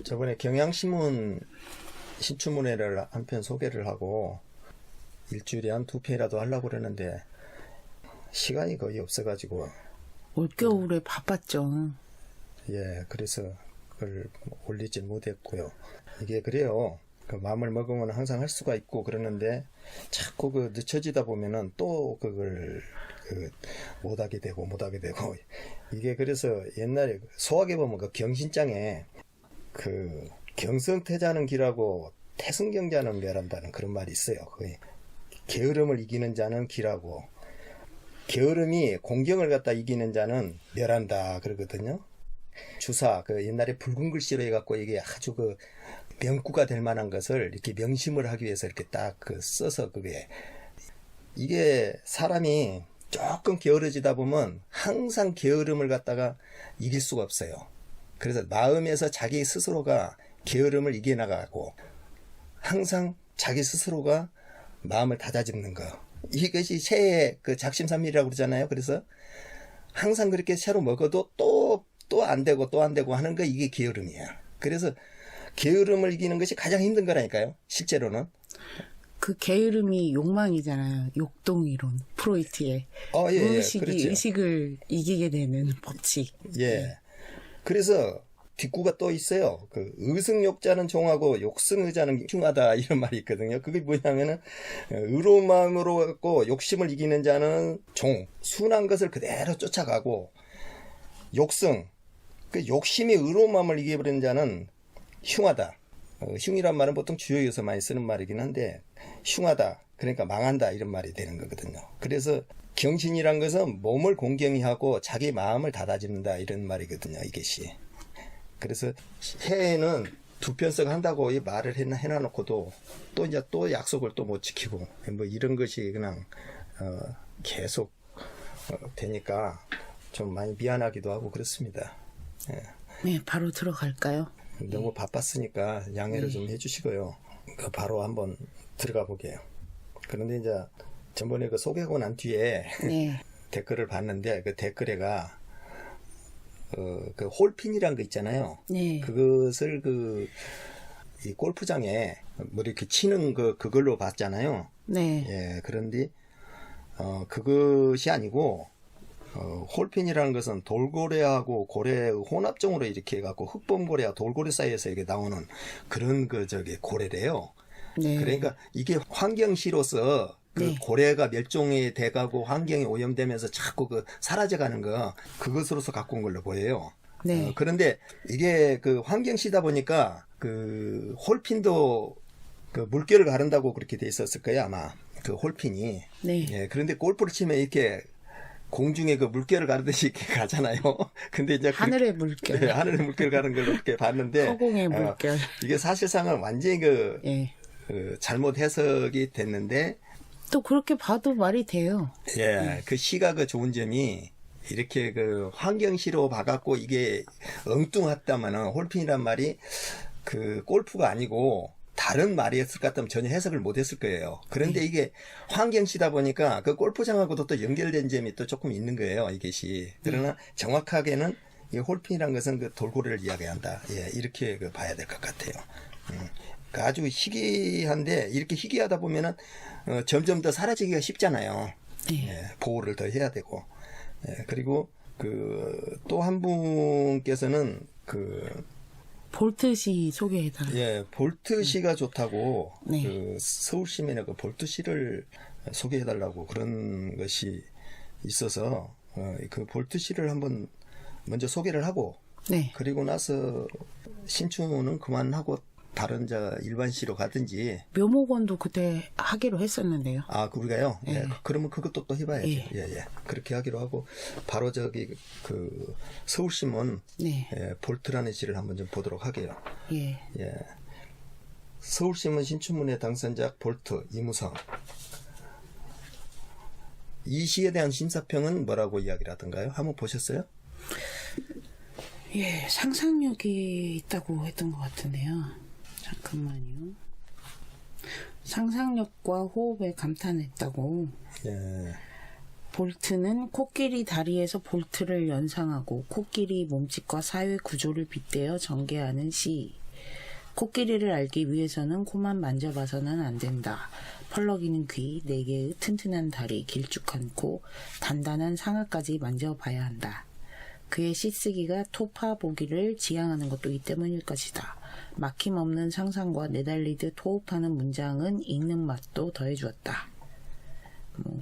저번에 경향신문 신춘문예를 한 편 소개를 하고 일주일에 한 2편이라도 하려고 그러는데 시간이 거의 없어가지고 올겨울에 바빴죠. 예, 그래서 그걸 올리질 못했고요. 이게 그래요. 그 마음을 먹으면 항상 할 수가 있고 그러는데 자꾸 그 늦춰지다 보면은 또 그걸 못하게 되고 이게 그래서 옛날에 소학에 보면 그 경신장에 그 경성태자는 기라고 태승경자는 멸한다는 그런 말이 있어요. 거의 게으름을 이기는 자는 기라고 게으름이 공경을 갖다 이기는 자는 멸한다 그러거든요. 주사 그 옛날에 붉은 글씨로 해갖고 이게 아주 그 명구가 될 만한 것을 이렇게 명심을 하기 위해서 이렇게 딱 그 써서 그게 이게 사람이 조금 게으르지다 보면 항상 게으름을 갖다가 이길 수가 없어요. 그래서 마음에서 자기 스스로가 게으름을 이겨나가고 항상 자기 스스로가 마음을 다다잡는 거. 이것이 새해 그 작심삼일이라고 그러잖아요. 그래서 항상 그렇게 새로 먹어도 또 안 되고 하는 거 이게 게으름이야. 그래서 게으름을 이기는 것이 가장 힘든 거라니까요. 실제로는. 그 게으름이 욕망이잖아요. 욕동이론 프로이트의 예, 의식이 그렇죠. 의식을 이기게 되는 법칙. 예. 그래서 뒷구가 또 있어요. 그 의승욕자는 종하고 욕승의자는 흉하다 이런 말이 있거든요. 그게 뭐냐면은 의로운 마음으로 갖고 욕심을 이기는 자는 종, 순한 것을 그대로 쫓아가고 욕승, 그 욕심이 의로운 마음을 이겨버리는 자는 흉하다. 흉이란 말은 보통 주어에서 많이 쓰는 말이긴 한데 흉하다. 그러니까 망한다 이런 말이 되는 거거든요. 그래서 경신이란 것은 몸을 공경히 하고 자기 마음을 다다집는다 이런 말이거든요. 이것이. 그래서 해에는 2편씩 한다고 이 말을 해놔놓고도 또 이제 또 약속을 또 못 지키고 뭐 이런 것이 그냥 계속 되니까 좀 많이 미안하기도 하고 그렇습니다. 예. 네, 바로 들어갈까요? 너무 바빴으니까 양해를 좀 해주시고요. 바로 한번 들어가 보게요. 그런데 이제 전번에 그 소개하고 난 뒤에 네. 댓글을 봤는데 그 댓글에가 그 홀핀이란 거 있잖아요. 네. 그것을 이 골프장에 뭐 이렇게 치는 그걸로 봤잖아요. 네. 예, 그런데 그것이 아니고 홀핀이라는 것은 돌고래하고 고래 혼합종으로 이렇게 해갖고 흑범고래와 돌고래 사이에서 이게 나오는 그런 고래래요. 네. 그러니까 이게 환경시로서 그 네. 고래가 멸종이 돼가고 환경이 오염되면서 자꾸 사라져가는 거 그것으로서 갖고 온 걸로 보여요. 네. 그런데 이게 그 환경시다 보니까 그 홀핀도 그 물결을 가른다고 그렇게 돼 있었을 거예요 아마 그 홀핀이. 네. 예, 그런데 골프를 치면 이렇게 공중에 그 물결을 가르듯이 이렇게 가잖아요. 근데 이제 하늘의 물결. 네, 하늘의 물결 가는 걸로 이렇게 봤는데 허공의 물결. 이게 사실상은 완전히 예. 잘못 해석이 됐는데 또 그렇게 봐도 말이 돼요. 예, 그 시가 그 좋은 점이 이렇게 그 환경시로 봐갖고 이게 엉뚱했다면은 홀핀이란 말이 그 골프가 아니고 다른 말이었을 것 같으면 전혀 해석을 못했을 거예요. 그런데 이게 환경시다 보니까 그 골프장하고도 또 연결된 점이 또 조금 있는 거예요. 이것이. 그러나 정확하게는 이 홀핀이란 것은 그 돌고래를 이야기한다. 예, 이렇게 봐야 될 것 같아요. 아주 희귀한데 이렇게 희귀하다 보면은 점점 더 사라지기가 쉽잖아요. 네. 예, 보호를 더 해야 되고. 예, 그리고 또 한 분께서는 볼트시 소개해달라고. 예, 볼트시가 좋다고 네. 그 서울시민의 그 볼트시를 소개해달라고 그런 것이 있어서 그 볼트시를 한번 먼저 소개를 하고 네. 그리고 나서 신춘은 그만하고 다른 일반시로 가든지. 묘목원도 그때 하기로 했었는데요. 아, 우리가요? 네. 예, 그러면 그것도 또 해봐야죠. 예. 예. 그렇게 하기로 하고 바로 서울신문 네. 예, 볼트라는 시를 한번 좀 보도록 하게요. 예. 예. 서울신문 신춘문예 당선작 볼트 이무성. 이 시에 대한 심사평은 뭐라고 이야기를 하던가요? 한번 보셨어요? 예, 상상력이 있다고 했던 것 같은데요. 잠깐만요. 상상력과 호흡에 감탄했다고. 예. 볼트는 코끼리 다리에서 볼트를 연상하고 코끼리 몸짓과 사회 구조를 빗대어 전개하는 시. 코끼리를 알기 위해서는 코만 만져봐서는 안 된다. 펄럭이는 귀, 4개의 튼튼한 다리, 길쭉한 코, 단단한 상아까지 만져봐야 한다. 그의 씻쓰기가 토파보기를 지향하는 것도 이 때문일 것이다. 막힘없는 상상과 내달리듯 호흡하는 문장은 읽는 맛도 더해주었다.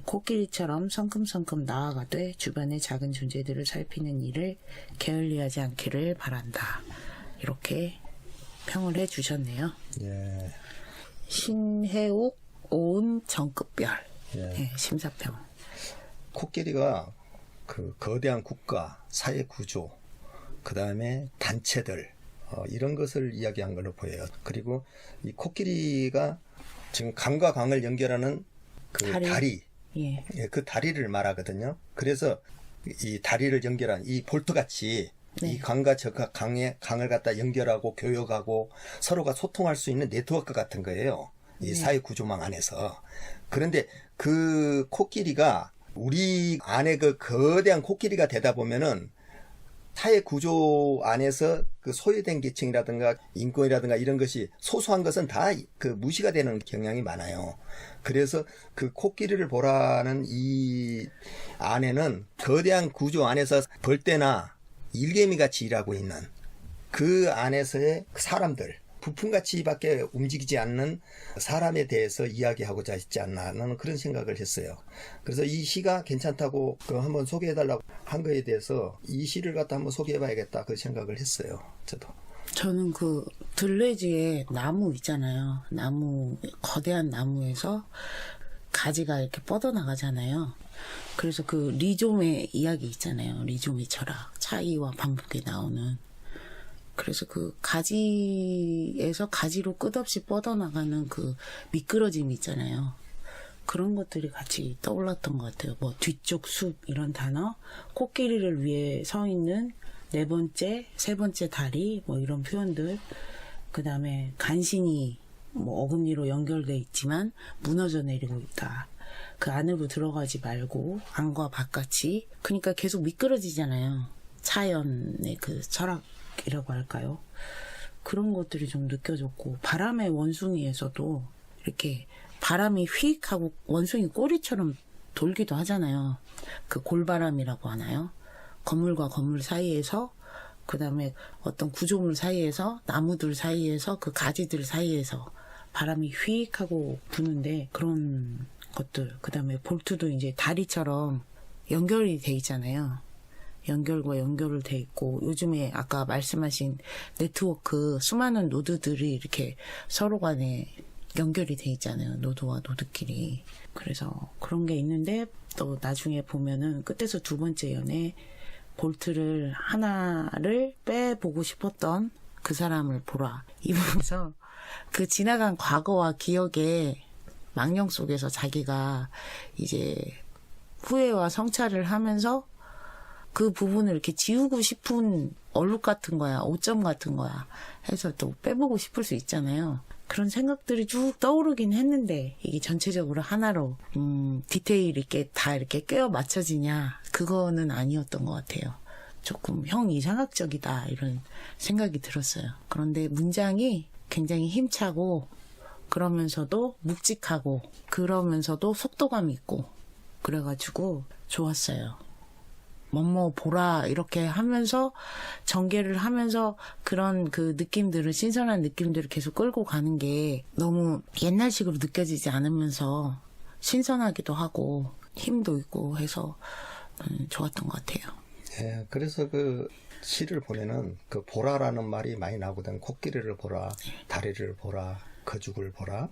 코끼리처럼 성큼성큼 나아가되 주변의 작은 존재들을 살피는 일을 게을리하지 않기를 바란다. 이렇게 평을 해주셨네요. 예. 신해욱 오은 정급별 예. 심사평. 코끼리가 그 거대한 국가, 사회 구조, 그 다음에 단체들, 이런 것을 이야기한 걸로 보여요. 그리고 이 코끼리가 지금 강과 강을 연결하는 그 다리, 예. 예, 그 다리를 말하거든요. 그래서 이 다리를 연결한 이 볼트같이 네. 이 강과 저 강을 갖다 연결하고 교역하고 서로가 소통할 수 있는 네트워크 같은 거예요. 이 사회 구조망 안에서. 그런데 그 코끼리가 우리 안에 그 거대한 코끼리가 되다 보면은 사회 구조 안에서 그 소외된 계층이라든가 인권이라든가 이런 것이 소소한 것은 다 그 무시가 되는 경향이 많아요. 그래서 그 코끼리를 보라는 이 안에는 거대한 구조 안에서 벌떼나 일개미 같이 일하고 있는 그 안에서의 사람들, 부품같이밖에 움직이지 않는 사람에 대해서 이야기하고자 했지 않나 나는 그런 생각을 했어요. 그래서 이 시가 괜찮다고 한번 소개해달라고 한 거에 대해서 이 시를 갖다 한번 소개해봐야겠다 그 생각을 했어요. 저는 그 들레지에 나무 있잖아요. 나무, 거대한 나무에서 가지가 이렇게 뻗어나가잖아요. 그래서 그 리좀의 이야기 있잖아요. 리좀의 철학, 차이와 반복에 나오는. 그래서 그 가지에서 가지로 끝없이 뻗어나가는 그 미끄러짐 있잖아요. 그런 것들이 같이 떠올랐던 것 같아요. 뭐 뒤쪽 숲 이런 단어, 코끼리를 위해 서 있는 4번째, 3번째 다리 뭐 이런 표현들, 그 다음에 간신히 뭐 어금니로 연결돼 있지만 무너져 내리고 있다. 그 안으로 들어가지 말고 안과 바깥이, 그러니까 계속 미끄러지잖아요. 차연의 그 철학이라고 할까요? 그런 것들이 좀 느껴졌고, 바람의 원숭이에서도 이렇게 바람이 휙 하고 원숭이 꼬리처럼 돌기도 하잖아요. 그 골바람이라고 하나요? 건물과 건물 사이에서, 그 다음에 어떤 구조물 사이에서, 나무들 사이에서, 그 가지들 사이에서 바람이 휙 하고 부는데, 그런 것들. 그 다음에 볼트도 이제 다리처럼 연결이 돼 있잖아요. 연결과 연결을 돼 있고, 요즘에 아까 말씀하신 네트워크, 수많은 노드들이 이렇게 서로 간에 연결이 돼 있잖아요. 노드와 노드끼리. 그래서 그런 게 있는데, 또 나중에 보면은 끝에서 2번째 연에 볼트를 하나를 빼보고 싶었던 그 사람을 보라. 이 부분에서 그 지나간 과거와 기억의 망령 속에서 자기가 이제 후회와 성찰을 하면서 그 부분을 이렇게 지우고 싶은 얼룩 같은 거야, 오점 같은 거야 해서 또 빼보고 싶을 수 있잖아요. 그런 생각들이 쭉 떠오르긴 했는데, 이게 전체적으로 하나로 디테일 있게 다 이렇게 꿰어 맞춰지냐, 그거는 아니었던 것 같아요. 조금 형 이상학적이다 이런 생각이 들었어요. 그런데 문장이 굉장히 힘차고, 그러면서도 묵직하고, 그러면서도 속도감 있고, 그래가지고 좋았어요. 뭐뭐 보라 이렇게 하면서 전개를 하면서 그런 그 느낌들을, 신선한 느낌들을 계속 끌고 가는 게 너무 옛날식으로 느껴지지 않으면서 신선하기도 하고 힘도 있고 해서 좋았던 것 같아요. 예, 그래서 그 시를 보면은 그 보라라는 말이 많이 나오거든. 코끼리를 보라, 다리를 보라, 거죽을 보라,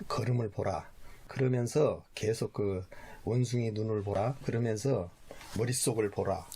걸음을 보라. 그러면서 계속 그 원숭이 눈을 보라. 그러면서 머릿속을 보라,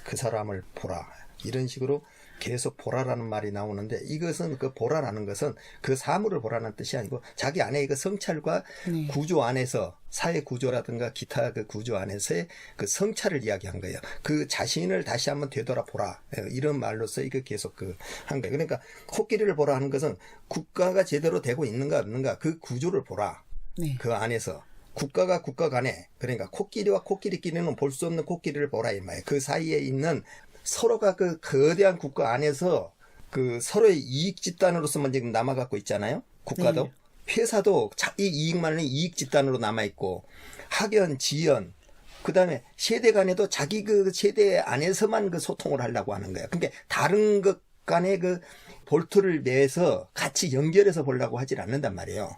그 사람을 보라, 이런 식으로 계속 보라라는 말이 나오는데, 이것은 그 보라라는 것은 그 사물을 보라는 뜻이 아니고 자기 안에 그 성찰과 구조 안에서, 사회 구조라든가 기타 그 구조 안에서의 그 성찰을 이야기한 거예요. 그 자신을 다시 한번 되돌아보라, 이런 말로서 이거 계속 한 거예요. 그러니까 코끼리를 보라 하는 것은 국가가 제대로 되고 있는가 없는가, 그 구조를 보라. 네. 그 안에서 국가가 국가 간에, 그러니까 코끼리와 코끼리끼리는 볼 수 없는 코끼리를 보라 이 말이에요. 그 사이에 있는 서로가 그 거대한 국가 안에서 그 서로의 이익 집단으로서만 지금 남아갖고 있잖아요. 국가도. 네. 회사도 자기 이익만을 이익 집단으로 남아있고, 학연, 지연, 그 다음에 세대 간에도 자기 그 세대 안에서만 그 소통을 하려고 하는 거예요. 그러니까 다른 것 간에 그 볼트를 매서 같이 연결해서 보려고 하질 않는단 말이에요.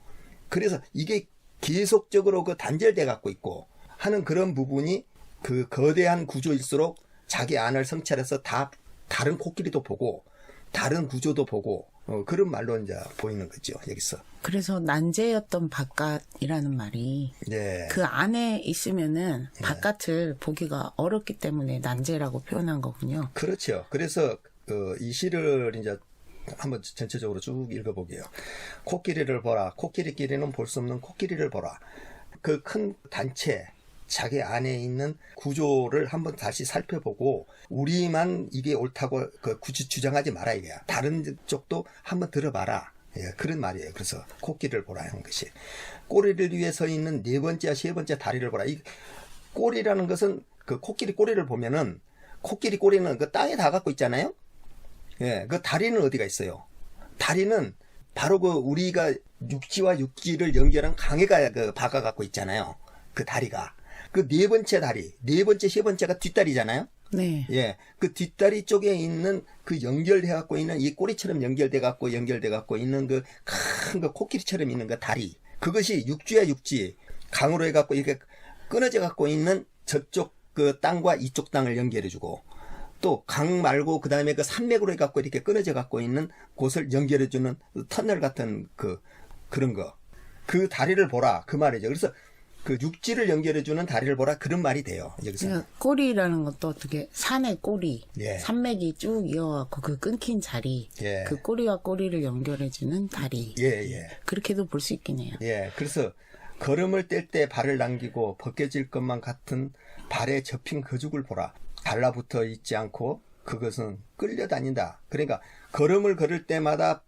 그래서 이게 계속적으로 그 단절돼 갖고 있고 하는 그런 부분이 그 거대한 구조일수록 자기 안을 성찰해서 다 다른 코끼리도 보고 다른 구조도 보고 그런 말로 이제 보이는 거죠, 여기서. 그래서 난제였던 바깥이라는 말이 네. 그 안에 있으면은 바깥을 보기가 어렵기 때문에 난제라고 표현한 거군요. 그렇죠. 그래서 이 시를 이제 한번 전체적으로 쭉 읽어보게요. 코끼리를 보라. 코끼리끼리는 볼 수 없는 코끼리를 보라. 그 큰 단체, 자기 안에 있는 구조를 한번 다시 살펴보고 우리만 이게 옳다고 주장하지 마라 이거야. 다른 쪽도 한번 들어봐라. 예, 그런 말이에요. 그래서 코끼리를 보라 하는 것이. 꼬리를 위해 서 있는 네 번째, 세 번째 다리를 보라. 이 꼬리라는 것은 그 코끼리 꼬리를 보면은 코끼리 꼬리는 그 땅에 다 갖고 있잖아요. 예, 그 다리는 어디가 있어요? 다리는 바로 그 우리가 육지와 육지를 연결한 강에가 그 박아 갖고 있잖아요. 그 다리가. 그 네 번째 다리, 네 번째, 세 번째가 뒷다리잖아요. 네. 예, 그 뒷다리 쪽에 있는 그 연결돼 갖고 있는 이 꼬리처럼 연결돼 갖고 있는 그 큰 그 코끼리처럼 있는 그 다리. 그것이 육지와 육지, 강으로 해 갖고 이렇게 끊어져 갖고 있는 저쪽 그 땅과 이쪽 땅을 연결해 주고 또 강 말고 그 다음에 그 산맥으로 해 갖고 이렇게 끊어져 갖고 있는 곳을 연결해 주는 터널 같은 그런 거. 그 다리를 보라. 그 말이죠. 그래서 그 육지를 연결해주는 다리를 보라 그런 말이 돼요. 여기서 그러니까 꼬리라는 것도 어떻게 산의 꼬리, 예. 산맥이 쭉 이어갖고 그 끊긴 자리, 예. 그 꼬리와 꼬리를 연결해주는 다리. 예. 그렇게도 볼 수 있겠네요. 예. 그래서 걸음을 뗄 때 발을 남기고 벗겨질 것만 같은 발에 접힌 거죽을 보라. 달라붙어 있지 않고 그것은 끌려다닌다. 그러니까 걸음을 걸을 때마다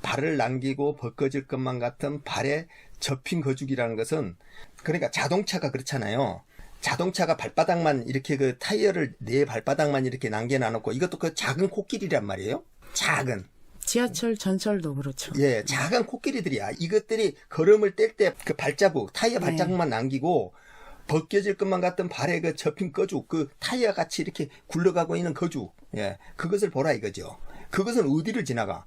발을 남기고 벗겨질 것만 같은 발에 접힌 거죽이라는 것은 그러니까 자동차가 그렇잖아요. 자동차가 발바닥만 이렇게 그 타이어를 내 발바닥만 이렇게 남겨놔놓고 이것도 그 작은 코끼리란 말이에요. 작은. 지하철, 전철도 그렇죠. 예, 작은 코끼리들이야. 이것들이 걸음을 뗄 때 그 발자국, 타이어 발자국만 남기고 벗겨질 것만 같은 발에 그 접힌 거죽, 그 타이어 같이 이렇게 굴러가고 있는 거죽. 예, 그것을 보라 이거죠. 그것은 어디를 지나가?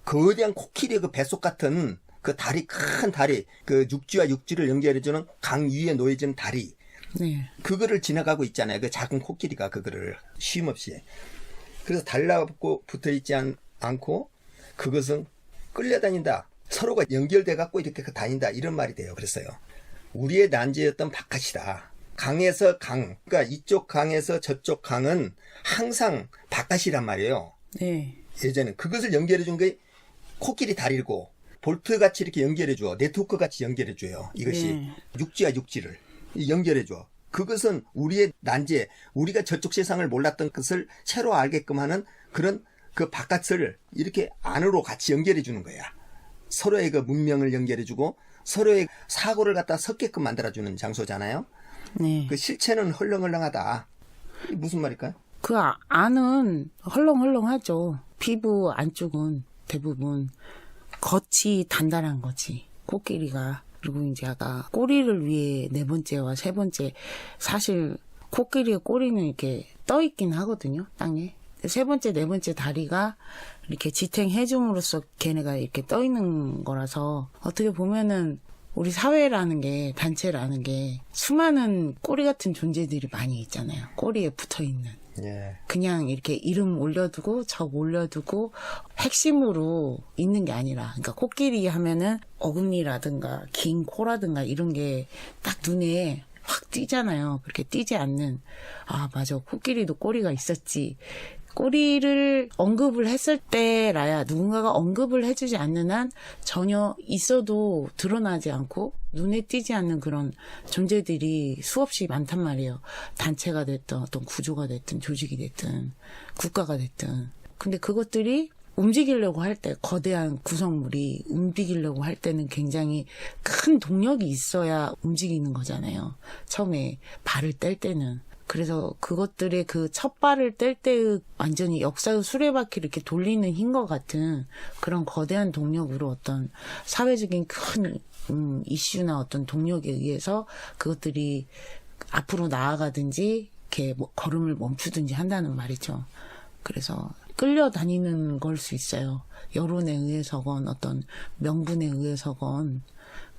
거대한 코끼리의 그 뱃속 같은 그 다리, 큰 다리, 그 육지와 육지를 연결해주는 강 위에 놓여진 다리. 네. 그거를 지나가고 있잖아요. 그 작은 코끼리가 그거를 쉼없이. 그래서 달라붙고 붙어 있지 않고 그것은 끌려다닌다. 서로가 연결돼 갖고 이렇게 다닌다. 이런 말이 돼요. 그랬어요. 우리의 난제였던 바깥이다. 강에서 강, 그러니까 이쪽 강에서 저쪽 강은 항상 바깥이란 말이에요. 네. 예전에 그것을 연결해 준 게 코끼리 다리고 볼트 같이 이렇게 연결해 줘. 네트워크 같이 연결해 줘요. 이것이 네. 육지와 육지를 연결해 줘. 그것은 우리의 난제, 우리가 저쪽 세상을 몰랐던 것을 새로 알게끔 하는 그런 그 바깥을 이렇게 안으로 같이 연결해 주는 거야. 서로의 그 문명을 연결해 주고 서로의 사고를 갖다 섞게끔 만들어 주는 장소잖아요. 네. 그 실체는 헐렁헐렁하다. 이게 무슨 말일까요? 그 안은 헐렁헐렁하죠. 피부 안쪽은 대부분 겉이 단단한 거지. 코끼리가. 그리고 이제 아까 꼬리를 위해 네 번째와 세 번째. 사실 코끼리의 꼬리는 이렇게 떠 있긴 하거든요. 땅에. 세 번째, 네 번째 다리가 이렇게 지탱해줌으로써 걔네가 이렇게 떠 있는 거라서 어떻게 보면은 우리 사회라는 게, 단체라는 게 수많은 꼬리 같은 존재들이 많이 있잖아요. 꼬리에 붙어 있는. 예. 그냥 이렇게 이름 올려두고 적 올려두고 핵심으로 있는 게 아니라, 그러니까 코끼리 하면은 어금니라든가 긴 코라든가 이런 게 딱 눈에 확 띄잖아요. 그렇게 띄지 않는, 아 맞아, 코끼리도 꼬리가 있었지. 꼬리를 언급을 했을 때라야, 누군가가 언급을 해주지 않는 한 전혀 있어도 드러나지 않고 눈에 띄지 않는 그런 존재들이 수없이 많단 말이에요. 단체가 됐든 어떤 구조가 됐든 조직이 됐든 국가가 됐든. 근데 그것들이 움직이려고 할 때, 거대한 구성물이 움직이려고 할 때는 굉장히 큰 동력이 있어야 움직이는 거잖아요. 처음에 발을 뗄 때는. 그래서 그것들의 그 첫 발을 뗄 때의 완전히 역사의 수레바퀴를 이렇게 돌리는 힘과 같은 그런 거대한 동력으로 어떤 사회적인 큰 이슈나 어떤 동력에 의해서 그것들이 앞으로 나아가든지 이렇게 걸음을 멈추든지 한다는 말이죠. 그래서 끌려다니는 걸 수 있어요. 여론에 의해서건 어떤 명분에 의해서건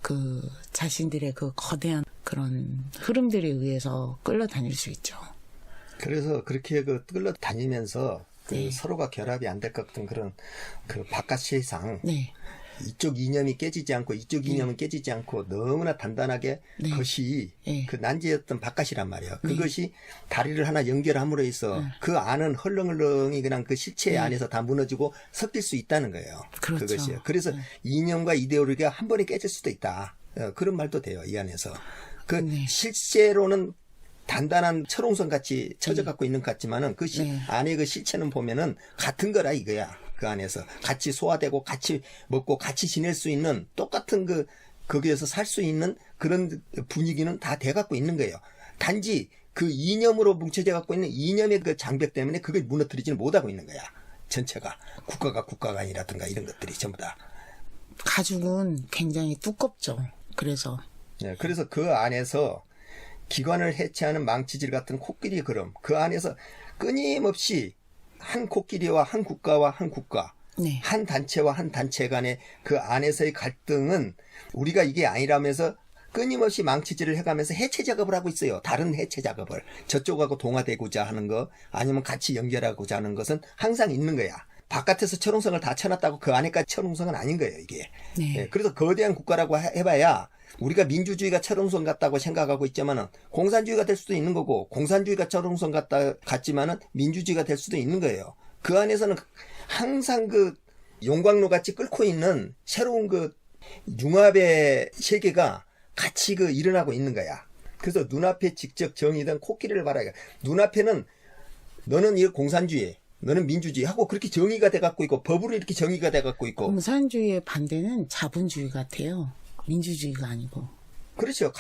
그 자신들의 그 거대한 그런 흐름들에 의해서 끌려다닐 수 있죠. 그래서 그렇게 그 끌려다니면서 그 네. 서로가 결합이 안 될 것 같은 그런 그 바깥 세상, 네. 이쪽 이념이 깨지지 않고 이쪽 이념은 깨지지 않고 너무나 단단하게 네. 그것이 네. 그 난제였던 바깥이란 말이에요. 그것이 다리를 하나 연결함으로 해서 그 안은 헐렁헐렁이 그냥 그 실체 안에서 다 무너지고 섞일 수 있다는 거예요. 그렇죠. 그것이요. 그래서 이념과 이데올로기가 한 번에 깨질 수도 있다. 그런 말도 돼요. 이 안에서. 그 네. 실제로는 단단한 철옹성 같이 쳐져 갖고 있는 것 같지만은 그 네. 안에 그 실체는 보면은 같은 거라 이거야. 그 안에서 같이 소화되고 같이 먹고 같이 지낼 수 있는 똑같은 거기에서 살 수 있는 그런 분위기는 다 돼 갖고 있는 거예요. 단지 그 이념으로 뭉쳐져 갖고 있는 이념의 그 장벽 때문에 그걸 무너뜨리지는 못하고 있는 거야. 전체가 국가가 아니라든가 이런 것들이 전부 다. 가죽은 굉장히 두껍죠. 그래서 네, 그래서 그 안에서 기관을 해체하는 망치질 같은 코끼리 걸음, 그 안에서 끊임없이 한 코끼리와 한 국가와 한 국가, 네. 한 단체와 한 단체 간의 그 안에서의 갈등은 우리가 이게 아니라면서 끊임없이 망치질을 해가면서 해체 작업을 하고 있어요. 다른 해체 작업을. 저쪽하고 동화되고자 하는 거, 아니면 같이 연결하고자 하는 것은 항상 있는 거야. 바깥에서 철옹성을 다 쳐놨다고 그 안에까지 철옹성은 아닌 거예요, 이게. 네. 예, 그래서 거대한 국가라고 해봐야 우리가 민주주의가 철옹성 같다고 생각하고 있지만은 공산주의가 될 수도 있는 거고, 공산주의가 철옹성 같지만은 민주주의가 될 수도 있는 거예요. 그 안에서는 항상 그 용광로 같이 끓고 있는 새로운 그 융합의 세계가 같이 그 일어나고 있는 거야. 그래서 눈앞에 직접 정의된 코끼리를 봐라. 눈앞에는 너는 이 공산주의, 너는 민주주의 하고 그렇게 정의가 돼 갖고 있고 법으로 이렇게 정의가 돼 갖고 있고. 공산주의의 반대는 자본주의 같아요. 민주주의가 아니고. 그렇죠.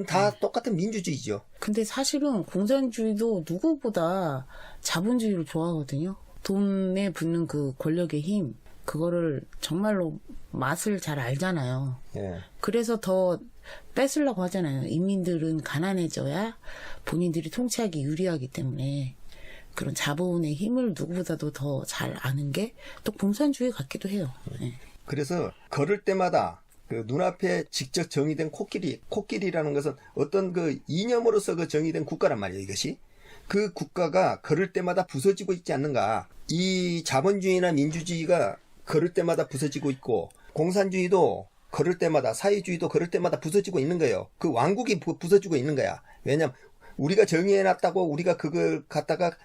다 똑같은 민주주의죠. 근데 사실은 공산주의도 누구보다 자본주의를 좋아하거든요. 돈에 붙는 그 권력의 힘, 그거를 정말로 맛을 잘 알잖아요. 예. 그래서 더 뺏으려고 하잖아요. 인민들은 가난해져야 본인들이 통치하기 유리하기 때문에 그런 자본의 힘을 누구보다도 더 잘 아는 게 또 공산주의 같기도 해요. 네. 그래서 걸을 때마다 그 눈앞에 직접 정의된 코끼리라는 것은 어떤 그 이념으로서 그 정의된 국가란 말이에요, 이것이. 그 국가가 걸을 때마다 부서지고 있지 않는가. 이 자본주의나 민주주의가 걸을 때마다 부서지고 있고, 공산주의도 걸을 때마다, 사회주의도 걸을 때마다 부서지고 있는 거예요. 그 왕국이 부서지고 있는 거야. 왜냐면 우리가 정의해놨다고 우리가 그걸 갖다가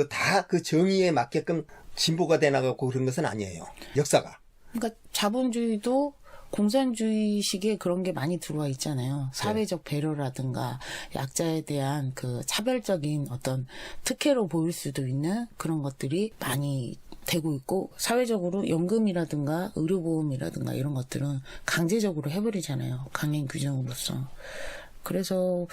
다 그 정의에 맞게끔 진보가 돼 나가고 그런 것은 아니에요. 역사가. 그러니까 자본주의도 공산주의식의 그런 게 많이 들어와 있잖아요. 사회적 배려라든가 약자에 대한 그 차별적인 어떤 특혜로 보일 수도 있는 그런 것들이 많이 되고 있고, 사회적으로 연금이라든가 의료보험이라든가 이런 것들은 강제적으로 해버리잖아요. 강행 규정으로서. 그래서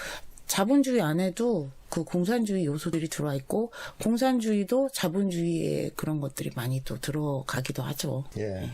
자본주의 안에도 그 공산주의 요소들이 들어와 있고, 공산주의도 자본주의의 그런 것들이 많이 또 들어가기도 하죠. 예.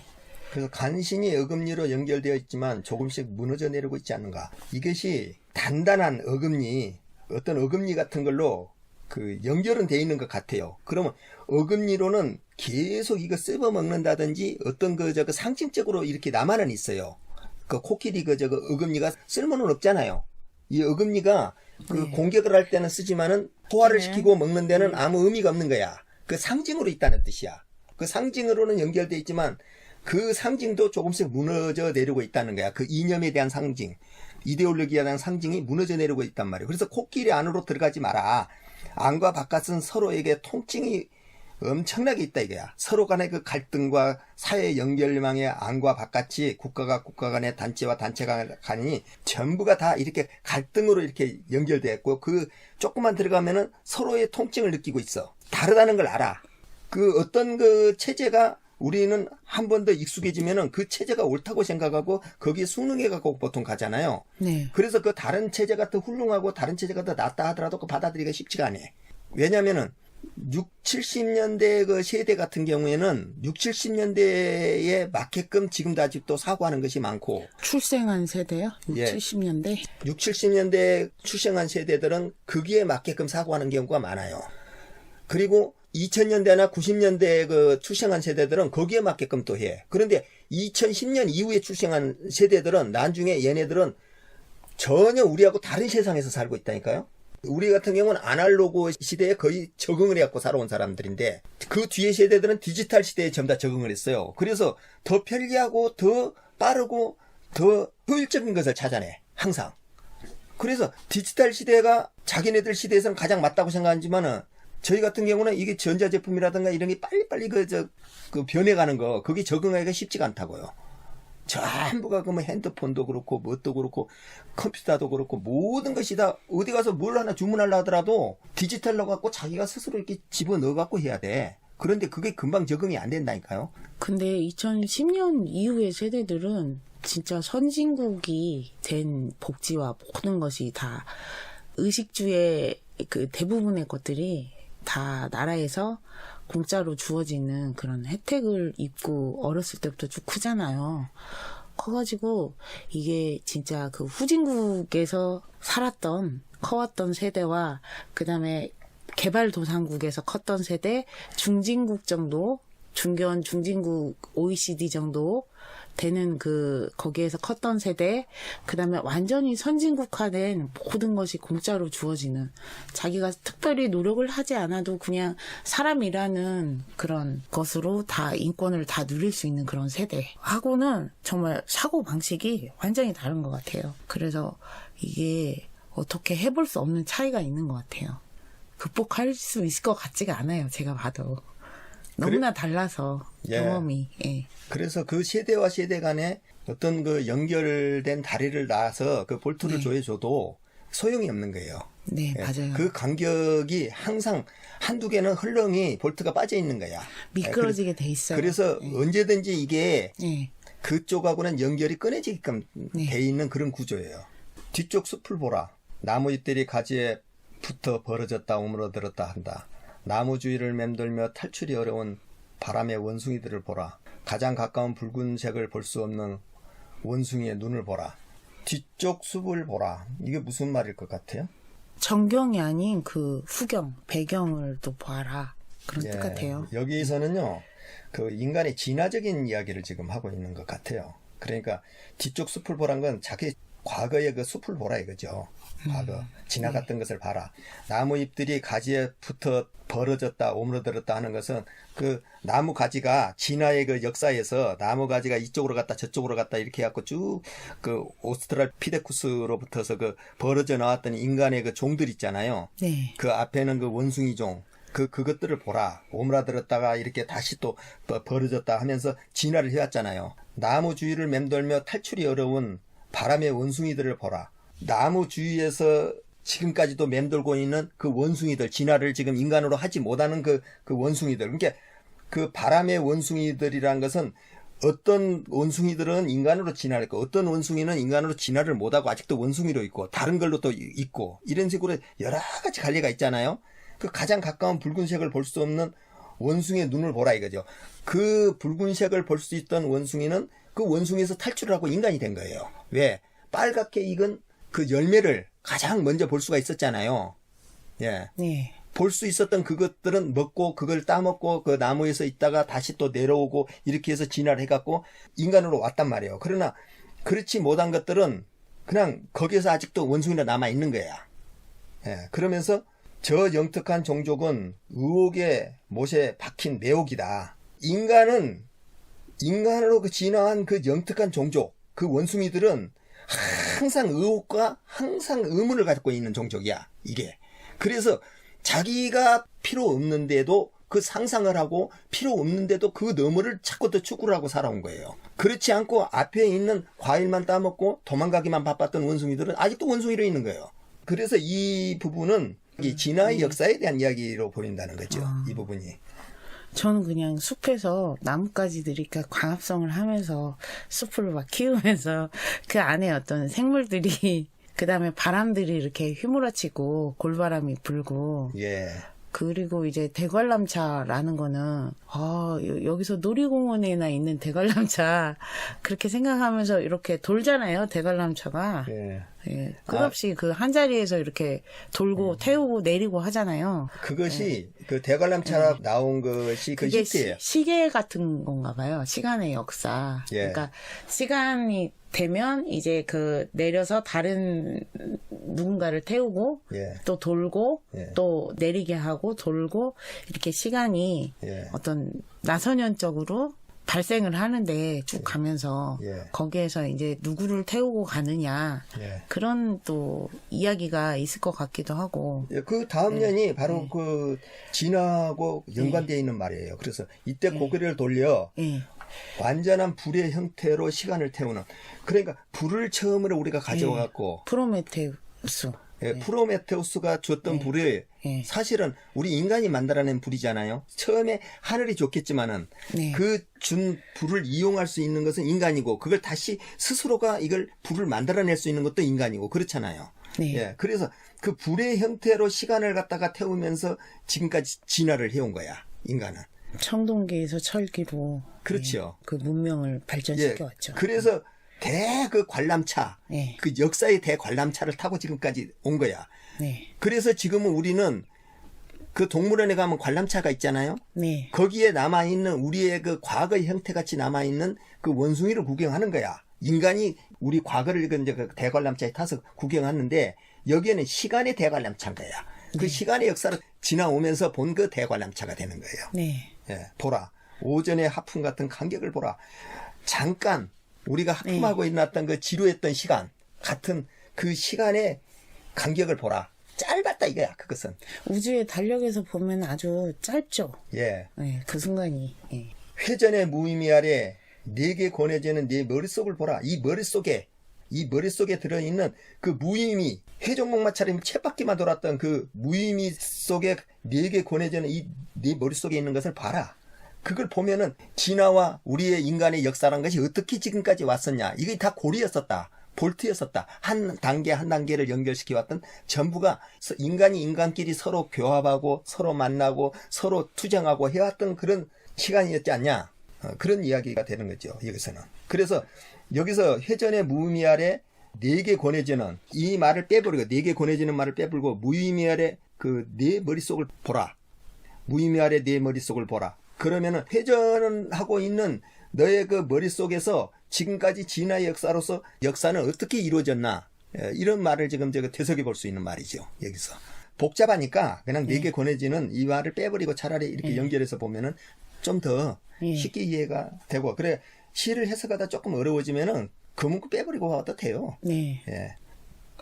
그래서 간신히 어금니로 연결되어 있지만 조금씩 무너져 내리고 있지 않는가. 이것이 단단한 어금니, 어떤 어금니 같은 걸로 그 연결은 되어 있는 것 같아요. 그러면 어금니로는 계속 이거 씹어 먹는다든지 어떤 그 상징적으로 이렇게 남아는 있어요. 그 코끼리 어금니가 쓸모는 없잖아요. 이 어금니가 그 공격을 할 때는 쓰지만은 소화를 시키고 먹는 데는 아무 의미가 없는 거야. 그 상징으로 있다는 뜻이야. 그 상징으로는 연결돼 있지만 그 상징도 조금씩 무너져 내리고 있다는 거야. 그 이념에 대한 상징, 이데올로기에 대한 상징이 무너져 내리고 있단 말이에요. 그래서 코끼리 안으로 들어가지 마라. 안과 바깥은 서로에게 통증이 엄청나게 있다 이거야. 서로 간의 그 갈등과 사회 연결망의 안과 바깥이 국가가 국가 간의 단체와 단체 간이 전부가 다 이렇게 갈등으로 이렇게 연결되어 있고, 그 조금만 들어가면은 서로의 통증을 느끼고 있어. 다르다는 걸 알아. 그 어떤 그 체제가 우리는 한 번 더 익숙해지면은 그 체제가 옳다고 생각하고 거기에 순응해가고 보통 가잖아요. 네. 그래서 그 다른 체제가 더 훌륭하고 다른 체제가 더 낫다 하더라도 그 받아들이기가 쉽지가 않아. 왜냐면은 6, 70년대 그 세대 같은 경우에는 6, 70년대에 맞게끔 지금도 아직도 사고하는 것이 많고 출생한 세대요? 6, 예. 70년대? 6, 70년대 출생한 세대들은 거기에 맞게끔 사고하는 경우가 많아요. 그리고 2000년대나 90년대 그 출생한 세대들은 거기에 맞게끔 또 해. 그런데 2010년 이후에 출생한 세대들은 나중에 얘네들은 전혀 우리하고 다른 세상에서 살고 있다니까요. 우리 같은 경우는 아날로그 시대에 거의 적응을 해갖고 살아온 사람들인데 그 뒤에 세대들은 디지털 시대에 전부 다 적응을 했어요. 그래서 더 편리하고 더 빠르고 더 효율적인 것을 찾아내. 항상. 그래서 디지털 시대가 자기네들 시대에서는 가장 맞다고 생각하지만은 저희 같은 경우는 이게 전자제품이라든가 이런 게 빨리빨리 그 변해가는 거, 거기 적응하기가 쉽지가 않다고요. 전부가 그 뭐 핸드폰도 그렇고, 뭣도 그렇고, 컴퓨터도 그렇고, 모든 것이 다 어디 가서 뭘 하나 주문하려 하더라도 디지털로 갖고 자기가 스스로 이렇게 집어넣어 갖고 해야 돼. 그런데 그게 금방 적응이 안 된다니까요. 근데 2010년 이후의 세대들은 진짜 선진국이 된 복지와 모든 것이 다 의식주의 그 대부분의 것들이 다 나라에서 공짜로 주어지는 그런 혜택을 입고 어렸을 때부터 쭉 크잖아요. 커가지고 이게 진짜 그 후진국에서 살았던 커왔던 세대와 그 다음에 개발도상국에서 컸던 세대, 중진국 정도, 중진국 OECD 정도 되는 그 거기에서 컸던 세대, 그 다음에 완전히 선진국화된 모든 것이 공짜로 주어지는, 자기가 특별히 노력을 하지 않아도 그냥 사람이라는 그런 것으로 다 인권을 다 누릴 수 있는 그런 세대하고는 정말 사고 방식이 완전히 다른 것 같아요. 그래서 이게 어떻게 해볼 수 없는 차이가 있는 것 같아요. 극복할 수 있을 것 같지가 않아요. 제가 봐도 너무나 달라서 예. 경험이. 예. 그래서 그 세대와 세대 간에 어떤 그 연결된 다리를 놔서 그 볼트를 네. 조여줘도 소용이 없는 거예요. 네, 예. 맞아요. 그 간격이 항상 한두 개는 헐렁이 볼트가 빠져 있는 거야. 미끄러지게 돼 있어요. 그래서 언제든지 이게 예. 그쪽하고는 연결이 끊어지게끔 네. 돼 있는 그런 구조예요. 뒤쪽 숲을 보라. 나무잎들이 가지에 붙어 벌어졌다 오므러들었다 한다. 나무 주위를 맴돌며 탈출이 어려운 바람의 원숭이들을 보라. 가장 가까운 붉은색을 볼 수 없는 원숭이의 눈을 보라. 뒤쪽 숲을 보라. 이게 무슨 말일 것 같아요? 전경이 아닌 그 후경, 배경을 또 봐라. 그런 뜻 같아요. 여기서는요, 그 인간의 진화적인 이야기를 지금 하고 있는 것 같아요. 그러니까 뒤쪽 숲을 보란 건 자기 과거의 그 숲을 보라 이거죠. 과거 지나갔던 것을 봐라. 나무 잎들이 가지에 붙어 벌어졌다 오므러들었다 하는 것은 그 나무 가지가 진화의 그 역사에서 나무 가지가 이쪽으로 갔다 저쪽으로 갔다 이렇게 해갖고 쭉 그 오스트랄피데쿠스로부터서 그 벌어져 나왔던 인간의 그 종들 있잖아요. 네. 그 앞에는 그 원숭이 종. 그것들을 보라. 오므라들었다가 이렇게 다시 또 벌어졌다 하면서 진화를 해왔잖아요. 나무 주위를 맴돌며 탈출이 어려운 바람의 원숭이들을 보라. 나무 주위에서 지금까지도 맴돌고 있는 그 원숭이들, 진화를 지금 인간으로 하지 못하는 그 원숭이들. 그러니까 그 바람의 원숭이들이란 것은 어떤 원숭이들은 인간으로 진화를 했고 어떤 원숭이는 인간으로 진화를 못하고 아직도 원숭이로 있고 다른 걸로 또 있고 이런 식으로 여러 가지 갈래가 있잖아요. 그 가장 가까운 붉은색을 볼 수 없는 원숭이의 눈을 보라 이거죠. 그 붉은색을 볼 수 있던 원숭이는 그 원숭이에서 탈출을 하고 인간이 된 거예요. 왜? 빨갛게 익은 그 열매를 가장 먼저 볼 수가 있었잖아요. 예. 네. 볼 수 있었던 그것들은 먹고 그걸 따먹고 그 나무에서 있다가 다시 또 내려오고 이렇게 해서 진화를 해갖고 인간으로 왔단 말이에요. 그러나 그렇지 못한 것들은 그냥 거기에서 아직도 원숭이로 남아있는 거야. 예. 그러면서 저 영특한 종족은 의혹의 못에 박힌 매혹이다. 인간은 인간으로 그 진화한 그 영특한 종족, 그 원숭이들은 항상 의혹과 항상 의문을 갖고 있는 종족이야, 이게. 그래서 자기가 필요 없는데도 그 상상을 하고 필요 없는데도 그 너머를 자꾸 더 추구를 하고 살아온 거예요. 그렇지 않고 앞에 있는 과일만 따먹고 도망가기만 바빴던 원숭이들은 아직도 원숭이로 있는 거예요. 그래서 이 부분은 이 진화의 역사에 대한 이야기로 보인다는 거죠. 이 부분이. 저는 그냥 숲에서 나뭇가지들이 광합성을 하면서 숲을 막 키우면서 그 안에 어떤 생물들이 그 다음에 바람들이 이렇게 휘몰아치고 골바람이 불고 예. 그리고 이제 대관람차라는 거는 여기서 놀이공원에나 있는 대관람차 그렇게 생각하면서 이렇게 돌잖아요. 대관람차가 예. 예, 끝없이 그 한 자리에서 이렇게 돌고 태우고 내리고 하잖아요. 그것이 그 대관람차 나온 것이 그 그게 히트예요. 시계 같은 건가 봐요. 시간의 역사. 예. 그러니까 시간이 되면 이제 그 내려서 다른 누군가를 태우고 예. 또 돌고 예. 또 내리게 하고 돌고 이렇게 시간이 예. 어떤 나선현적으로 발생을 하는데 쭉 가면서 예. 거기에서 이제 누구를 태우고 가느냐 예. 그런 또 이야기가 있을 것 같기도 하고 예, 그 다음 년이 바로 그 진화하고 연관되어 있는 말이에요. 그래서 이때 고개를 돌려 예. 완전한 불의 형태로 시간을 태우는. 그러니까 불을 처음으로 우리가 가져와갖고 프로메테우스 프로메테우스가 줬던 불을 예. 사실은 우리 인간이 만들어낸 불이잖아요. 처음에 하늘이 줬겠지만은 네. 그 준 불을 이용할 수 있는 것은 인간이고 그걸 다시 스스로가 이걸 불을 만들어낼 수 있는 것도 인간이고 그렇잖아요. 네. 예, 그래서 그 불의 형태로 시간을 갖다가 태우면서 지금까지 진화를 해온 거야, 인간은. 청동기에서 철기로 그렇죠. 그 문명을 발전시켜 왔죠. 그래서 그 관람차, 네. 그 역사의 대관람차를 타고 지금까지 온 거야. 네. 그래서 지금은 우리는 그 동물원에 가면 관람차가 있잖아요. 네. 거기에 남아있는 우리의 그 과거의 형태같이 남아있는 그 원숭이를 구경하는 거야. 인간이 우리 과거를 이제 그 대관람차에 타서 구경하는데 여기에는 시간의 대관람차인 거야. 그 시간의 역사를 지나오면서 본 그 대관람차가 되는 거예요. 네. 예, 보라. 오전의 하품 같은 간격을 보라. 잠깐 우리가 하품하고 있었던 그 지루했던 시간 같은 그 시간의 간격을 보라. 짧았다 이거야. 그것은. 우주의 달력에서 보면 아주 짧죠. 예. 네, 그 순간이. 예. 회전의 무의미 아래 네게 권해지는 네 머릿속을 보라. 이 머릿속에 들어있는 그 무의미, 회전목마처럼 쳇바퀴만 돌았던 그 무의미 속에 네게 권해지는 이 네 머릿속에 있는 것을 봐라. 그걸 보면은 진화와 우리의 인간의 역사란 것이 어떻게 지금까지 왔었냐. 이게 다 고리였었다. 볼트였었다. 한 단계 한 단계를 연결시켜 왔던 전부가 인간이 인간끼리 서로 교합하고 서로 만나고 서로 투쟁하고 해왔던 그런 시간이었지 않냐. 그런 이야기가 되는 거죠. 여기서는. 그래서 여기서 회전의 무의미 아래 네게 권해지는 이 말을 빼버리고 네게 권해지는 말을 빼버리고 무의미 아래 그 네 머릿속을 보라. 무의미 아래 네 머릿속을 보라. 그러면은 회전하고 있는 너의 그 머릿속에서 지금까지 진화의 역사로서 역사는 어떻게 이루어졌나. 이런 말을 지금 제가 되새겨 볼 수 있는 말이죠. 여기서. 복잡하니까 그냥 네게 권해지는 이 말을 빼버리고 차라리 이렇게 연결해서 보면은 좀 더 쉽게 이해가 되고. 그래, 시를 해석하다 조금 어려워지면은 그 문구 빼버리고 와도 돼요. 네. 예.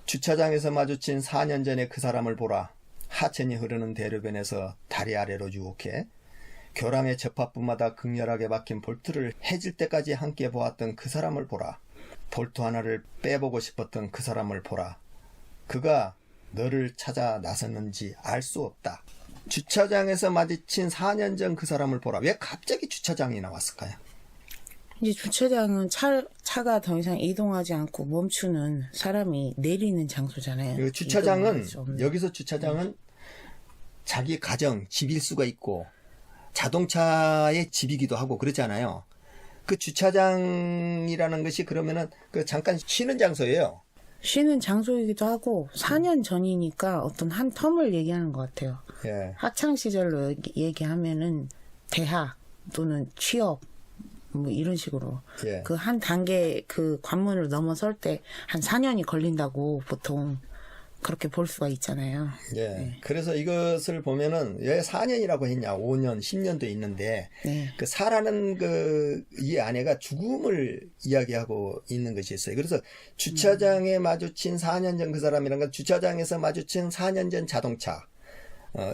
주차장에서 마주친 4년 전에 그 사람을 보라. 하천이 흐르는 대로변에서 다리 아래로 유혹해 교랑의 접합부마다 극렬하게 박힌 볼트를 해질 때까지 함께 보았던 그 사람을 보라. 볼트 하나를 빼보고 싶었던 그 사람을 보라. 그가 너를 찾아 나섰는지 알 수 없다. 주차장에서 마주친 4년 전 그 사람을 보라. 왜 갑자기 주차장이 나왔을까요? 이제 주차장은 차가 더 이상 이동하지 않고 멈추는 사람이 내리는 장소잖아요. 그 주차장은 이동할 수 없는. 여기서 주차장은 자기 가정, 집일 수가 있고 자동차의 집이기도 하고 그렇잖아요. 그 주차장이라는 것이 그러면은 그 잠깐 쉬는 장소예요. 쉬는 장소이기도 하고 4년 전이니까 어떤 한 텀을 얘기하는 것 같아요. 예. 학창 시절로 얘기하면은 대학 또는 취업 뭐 이런 식으로 예. 그 한 단계 그 관문을 넘어설 때 한 4년이 걸린다고 보통 그렇게 볼 수가 있잖아요. 예. 그래서 이것을 보면은 왜 4년이라고 했냐, 5년, 10년도 있는데 네. 그 사라는 그 이 안에가 죽음을 이야기하고 있는 것이 있어요. 그래서 주차장에 마주친 4년 전 그 사람이란 건 주차장에서 마주친 4년 전 자동차.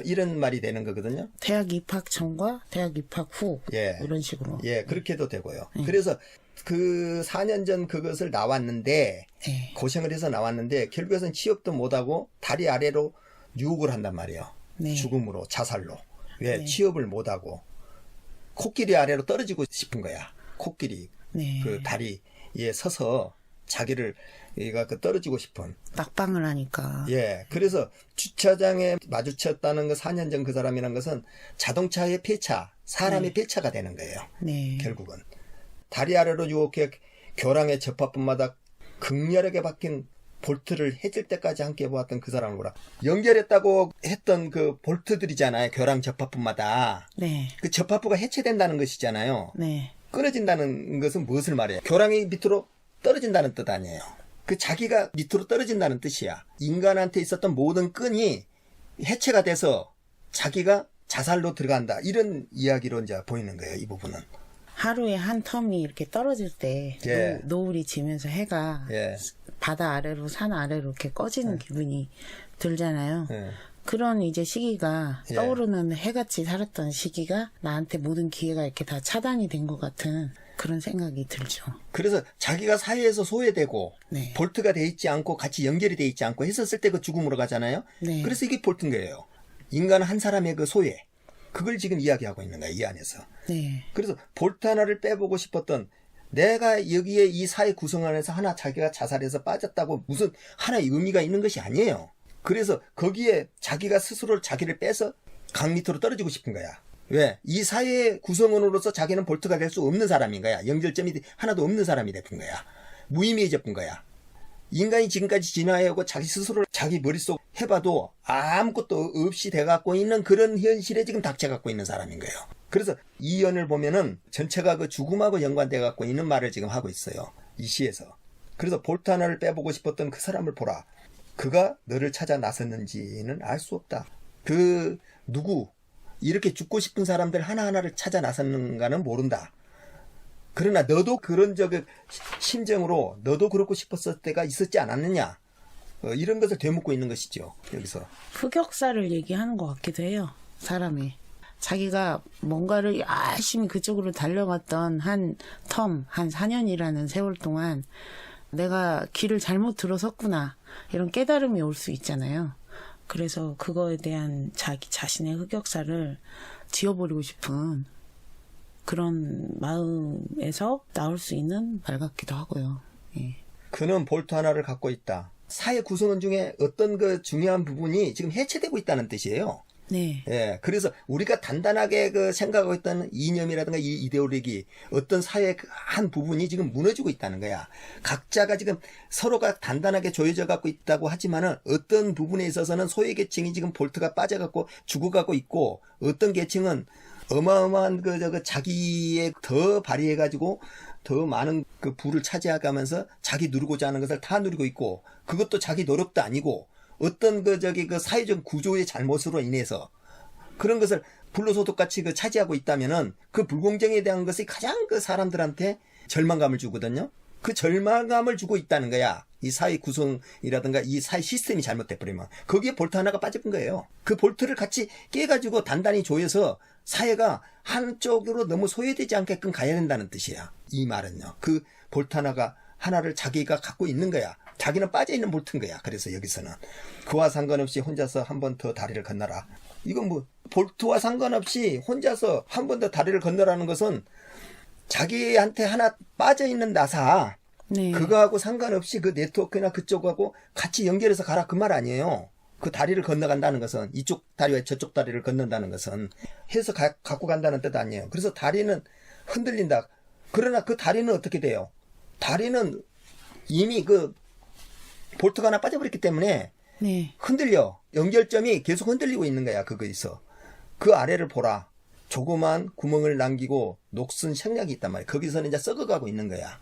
이런 말이 되는 거거든요. 대학 입학 전과 대학 입학 후 예. 이런 식으로. 예, 그렇게도 되고요. 그래서 그 4년 전 그것을 나왔는데 네. 고생을 해서 나왔는데 결국에는 취업도 못하고 다리 아래로 유혹을 한단 말이에요. 네. 죽음으로, 자살로. 왜? 취업을 못하고 코끼리 아래로 떨어지고 싶은 거야. 코끼리 네. 그 다리에 서서 자기를 얘가 그 떨어지고 싶은. 낙방을 하니까. 예. 그래서 주차장에 마주쳤다는 거 4년 전 그 사람이란 것은 자동차의 폐차, 사람의 폐차가 되는 거예요. 네. 결국은. 다리 아래로 이렇게 교랑의 접합부마다 극렬하게 박힌 볼트를 해질 때까지 함께 보았던 그 사람을 보라. 연결했다고 했던 그 볼트들이잖아요. 교랑 접합부마다. 네. 그 접합부가 해체된다는 것이잖아요. 네. 끊어진다는 것은 무엇을 말해요? 교랑이 밑으로 떨어진다는 뜻 아니에요. 그 자기가 밑으로 떨어진다는 뜻이야. 인간한테 있었던 모든 끈이 해체가 돼서 자기가 자살로 들어간다. 이런 이야기로 이제 보이는 거예요. 이 부분은. 하루에 한 텀이 이렇게 떨어질 때 예. 노을이 지면서 해가 예. 바다 아래로 산 아래로 이렇게 꺼지는 기분이 들잖아요. 예. 그런 이제 시기가 예. 떠오르는 해같이 살았던 시기가 나한테 모든 기회가 이렇게 다 차단이 된 것 같은 그런 생각이 들죠. 그래서 자기가 사회에서 소외되고 네. 볼트가 돼 있지 않고 같이 연결이 돼 있지 않고 했었을 때 그 죽음으로 가잖아요. 네. 그래서 이게 볼트인 거예요. 인간 한 사람의 그 소외. 그걸 지금 이야기하고 있는 거예요. 이 안에서. 네. 그래서 볼트 하나를 빼보고 싶었던 내가 여기에 이 사회 구성 안에서 하나 자기가 자살해서 빠졌다고 무슨 하나의 의미가 있는 것이 아니에요. 그래서 거기에 자기가 스스로 자기를 빼서 강 밑으로 떨어지고 싶은 거야. 왜? 이 사회의 구성원으로서 자기는 볼트가 될 수 없는 사람인 거야. 연결점이 하나도 없는 사람이 됐던 거야. 무의미해졌던 거야. 인간이 지금까지 진화해오고 자기 스스로 자기 머릿속 해봐도 아무것도 없이 돼갖고 있는 그런 현실에 지금 닥쳐갖고 있는 사람인 거예요. 그래서 이 연을 보면은 전체가 그 죽음하고 연관돼갖고 있는 말을 지금 하고 있어요. 이 시에서. 그래서 볼트 하나를 빼보고 싶었던 그 사람을 보라. 그가 너를 찾아 나섰는지는 알 수 없다. 그 누구 이렇게 죽고 싶은 사람들 하나하나를 찾아 나섰는가는 모른다. 그러나 너도 그런 심정으로 너도 그렇고 싶었을 때가 있었지 않았느냐. 이런 것을 되묻고 있는 것이죠. 여기서. 흑역사를 얘기하는 것 같기도 해요. 사람이. 자기가 뭔가를 열심히 그쪽으로 달려갔던 한 4년이라는 세월 동안 내가 길을 잘못 들어섰구나. 이런 깨달음이 올 수 있잖아요. 그래서 그거에 대한 자기 자신의 흑역사를 지워버리고 싶은 그런 마음에서 나올 수 있는 말 같기도 하고요. 예. 그는 볼트 하나를 갖고 있다. 사회 구성원 중에 어떤 그 중요한 부분이 지금 해체되고 있다는 뜻이에요. 네. 예, 그래서 우리가 단단하게 그 생각하고 있던 이념이라든가 이 이데올로기, 어떤 사회의 한 부분이 지금 무너지고 있다는 거야. 각자가 지금 서로가 단단하게 조여져 갖고 있다고 하지만은 어떤 부분에 있어서는 소외 계층이 지금 볼트가 빠져갖고 죽어가고 있고, 어떤 계층은 어마어마한 자기의 더 발휘해가지고 더 많은 그 부를 차지해가면서 자기 누리고자 하는 것을 다 누리고 있고, 그것도 자기 노력도 아니고, 어떤 그 사회적 구조의 잘못으로 인해서 그런 것을 불로소득같이 차지하고 있다면은 그 불공정에 대한 것이 가장 그 사람들한테 절망감을 주거든요. 그 절망감을 주고 있다는 거야. 이 사회 구성이라든가 이 사회 시스템이 잘못돼 버리면 거기에 볼트 하나가 빠진 거예요. 그 볼트를 같이 깨가지고 단단히 조여서 사회가 한쪽으로 너무 소외되지 않게끔 가야 된다는 뜻이야. 이 말은요. 그 볼트 하나를 자기가 갖고 있는 거야. 자기는 빠져있는 볼트인 거야. 그래서 여기서는 그와 상관없이 혼자서 한 번 더 다리를 건너라. 이건 뭐 볼트와 상관없이 혼자서 한 번 더 다리를 건너라는 것은 자기한테 하나 빠져있는 나사, 네. 그거하고 상관없이 그 네트워크나 그쪽하고 같이 연결해서 가라 그 말 아니에요. 그 다리를 건너간다는 것은, 이쪽 다리와 저쪽 다리를 건넌다는 것은 해서 갖고 간다는 뜻 아니에요. 그래서 다리는 흔들린다. 그러나 그 다리는 어떻게 돼요? 다리는 이미 그 볼트가 하나 빠져버렸기 때문에 네. 흔들려. 연결점이 계속 흔들리고 있는 거야. 그거에서. 그 아래를 보라. 조그만 구멍을 남기고 녹슨 생략이 있단 말이야. 거기서는 이제 썩어가고 있는 거야.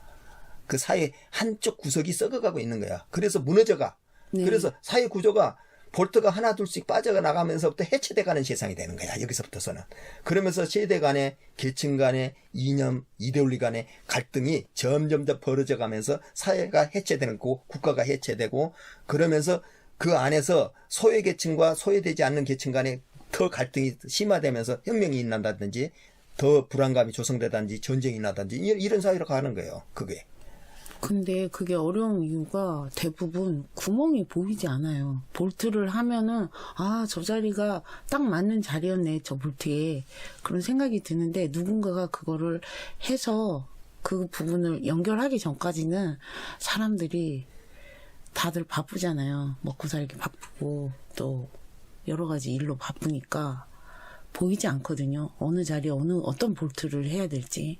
그 사회 한쪽 구석이 썩어가고 있는 거야. 그래서 무너져가. 네. 그래서 사회 구조가 볼트가 하나 둘씩 빠져나가면서부터 해체돼가는 세상이 되는 거야. 여기서부터서는. 그러면서 세대 간의, 계층 간의, 이념, 이데올리 간의 갈등이 점점 더 벌어져가면서 사회가 해체되는 거, 국가가 해체되고, 그러면서 그 안에서 소외계층과 소외되지 않는 계층 간의 더 갈등이 심화되면서 혁명이 일어난다든지, 더 불안감이 조성되든지, 전쟁이 나든지, 이런 사회로 가는 거예요. 그게. 근데 그게 어려운 이유가 대부분 구멍이 보이지 않아요. 볼트를 하면은 아, 저 자리가 딱 맞는 자리였네, 저 볼트에. 그런 생각이 드는데 누군가가 그거를 해서 그 부분을 연결하기 전까지는 사람들이 다들 바쁘잖아요. 먹고 살기 바쁘고 또 여러 가지 일로 바쁘니까 보이지 않거든요. 어느 자리에 어떤 볼트를 해야 될지.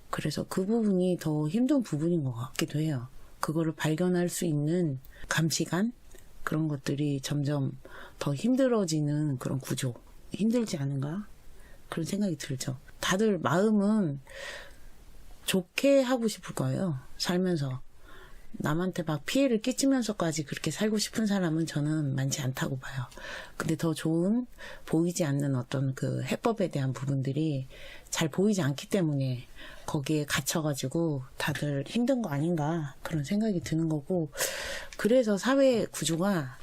그래서 그 부분이 더 힘든 부분인 것 같기도 해요. 그거를 발견할 수 있는 감시관? 그런 것들이 점점 더 힘들어지는 그런 구조. 힘들지 않은가? 그런 생각이 들죠. 다들 마음은 좋게 하고 싶을 거예요. 살면서. 남한테 막 피해를 끼치면서까지 그렇게 살고 싶은 사람은 저는 많지 않다고 봐요. 근데 더 좋은 보이지 않는 어떤 그 해법에 대한 부분들이 잘 보이지 않기 때문에 거기에 갇혀가지고 다들 힘든 거 아닌가 그런 생각이 드는 거고, 그래서 사회 구조가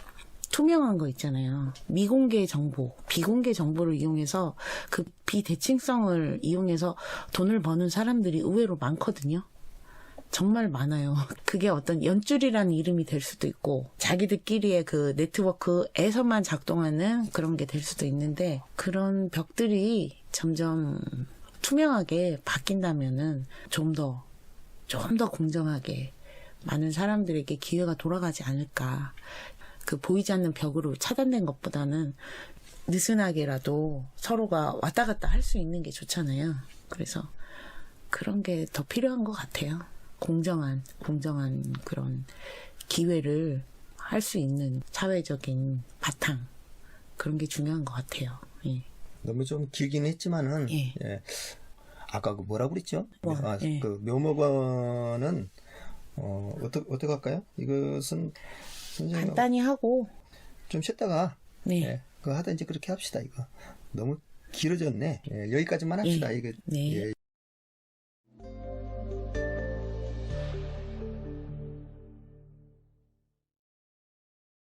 투명한 거 있잖아요. 미공개 정보, 비공개 정보를 이용해서 그 비대칭성을 이용해서 돈을 버는 사람들이 의외로 많거든요. 정말 많아요. 그게 어떤 연줄이라는 이름이 될 수도 있고 자기들끼리의 그 네트워크에서만 작동하는 그런 게 될 수도 있는데, 그런 벽들이 점점 투명하게 바뀐다면은 좀 더 공정하게 많은 사람들에게 기회가 돌아가지 않을까. 그 보이지 않는 벽으로 차단된 것보다는 느슨하게라도 서로가 왔다 갔다 할 수 있는 게 좋잖아요. 그래서 그런 게 더 필요한 것 같아요. 공정한 그런 기회를 할 수 있는 사회적인 바탕, 그런 게 중요한 것 같아요. 예. 너무 좀 길긴 했지만은 예. 예. 아까 그 뭐라 그랬죠? 예. 그 묘목원은 어떻게 할까요? 이것은 선생님 간단히 하고 좀 쉬다가 네. 예, 그거 하든지 그렇게 합시다. 이거 너무 길어졌네. 예, 여기까지만 합시다. 예. 이게 네. 예,